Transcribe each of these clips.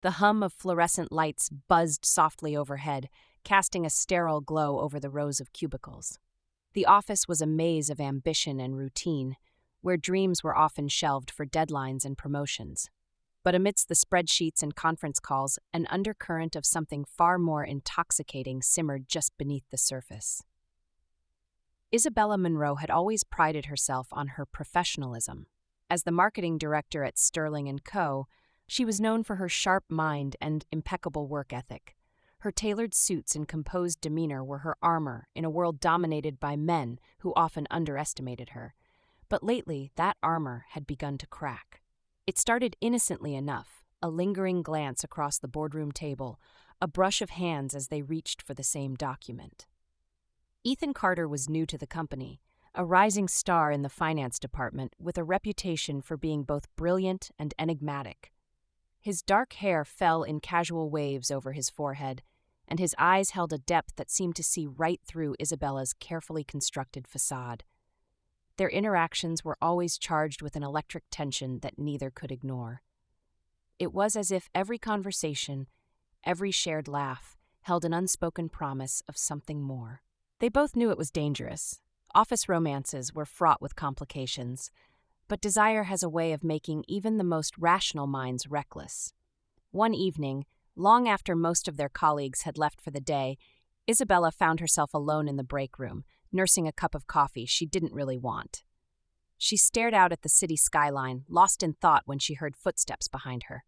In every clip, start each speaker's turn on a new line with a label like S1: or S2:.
S1: The hum of fluorescent lights buzzed softly overhead, casting a sterile glow over the rows of cubicles. The office was a maze of ambition and routine, where dreams were often shelved for deadlines and promotions. But amidst the spreadsheets and conference calls, an undercurrent of something far more intoxicating simmered just beneath the surface. Isabella Monroe had always prided herself on her professionalism. As the marketing director at Sterling & Co., she was known for her sharp mind and impeccable work ethic. Her tailored suits and composed demeanor were her armor in a world dominated by men who often underestimated her. But lately, that armor had begun to crack. It started innocently enough, a lingering glance across the boardroom table, a brush of hands as they reached for the same document. Ethan Carter was new to the company, a rising star in the finance department with a reputation for being both brilliant and enigmatic. His dark hair fell in casual waves over his forehead, and his eyes held a depth that seemed to see right through Isabella's carefully constructed facade. Their interactions were always charged with an electric tension that neither could ignore. It was as if every conversation, every shared laugh, held an unspoken promise of something more. They both knew it was dangerous. Office romances were fraught with complications, but desire has a way of making even the most rational minds reckless. One evening, long after most of their colleagues had left for the day, Isabella found herself alone in the break room, nursing a cup of coffee she didn't really want. She stared out at the city skyline, lost in thought when she heard footsteps behind her.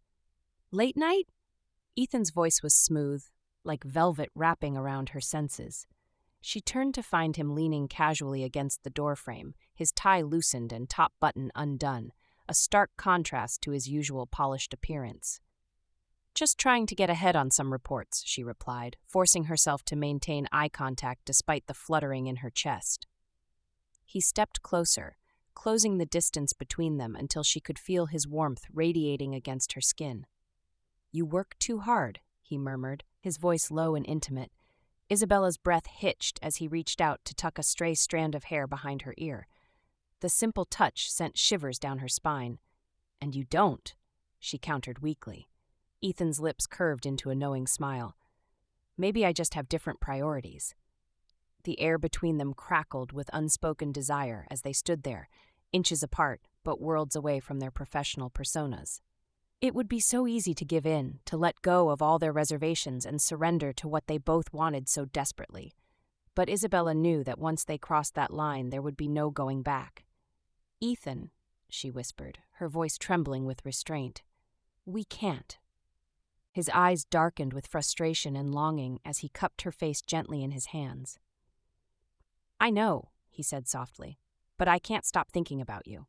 S1: "Late night?" Ethan's voice was smooth, like velvet wrapping around her senses. She turned to find him leaning casually against the doorframe, his tie loosened and top button undone, a stark contrast to his usual polished appearance. "Just trying to get ahead on some reports," she replied, forcing herself to maintain eye contact despite the fluttering in her chest. He stepped closer, closing the distance between them until she could feel his warmth radiating against her skin. "You work too hard," he murmured, his voice low and intimate. Isabella's breath hitched as he reached out to tuck a stray strand of hair behind her ear. The simple touch sent shivers down her spine. "And you don't," she countered weakly. Ethan's lips curved into a knowing smile. "Maybe I just have different priorities." The air between them crackled with unspoken desire as they stood there, inches apart, but worlds away from their professional personas. It would be so easy to give in, to let go of all their reservations and surrender to what they both wanted so desperately. But Isabella knew that once they crossed that line, there would be no going back. "Ethan," she whispered, her voice trembling with restraint, "we can't." His eyes darkened with frustration and longing as he cupped her face gently in his hands. "I know," he said softly, "but I can't stop thinking about you."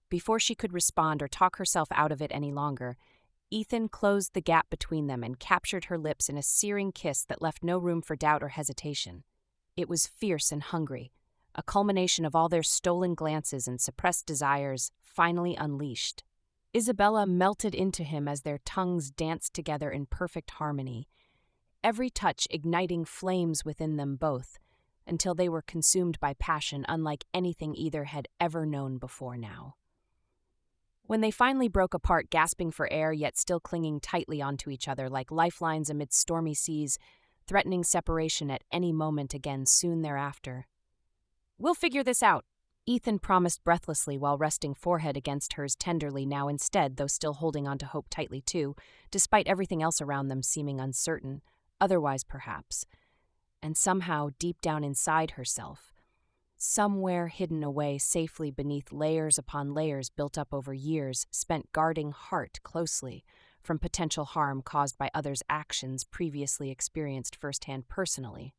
S1: Before she could respond or talk herself out of it any longer, Ethan closed the gap between them and captured her lips in a searing kiss that left no room for doubt or hesitation. It was fierce and hungry, a culmination of all their stolen glances and suppressed desires finally unleashed. Isabella melted into him as their tongues danced together in perfect harmony, every touch igniting flames within them both, until they were consumed by passion unlike anything either had ever known before now. When they finally broke apart, gasping for air yet still clinging tightly onto each other like lifelines amidst stormy seas, threatening separation at any moment again soon thereafter. "We'll figure this out," Ethan promised breathlessly while resting forehead against hers tenderly now instead, though still holding on to hope tightly too, despite everything else around them seeming uncertain, otherwise perhaps. And somehow, deep down inside herself, somewhere hidden away safely beneath layers upon layers built up over years spent guarding heart closely from potential harm caused by others' actions previously experienced firsthand personally,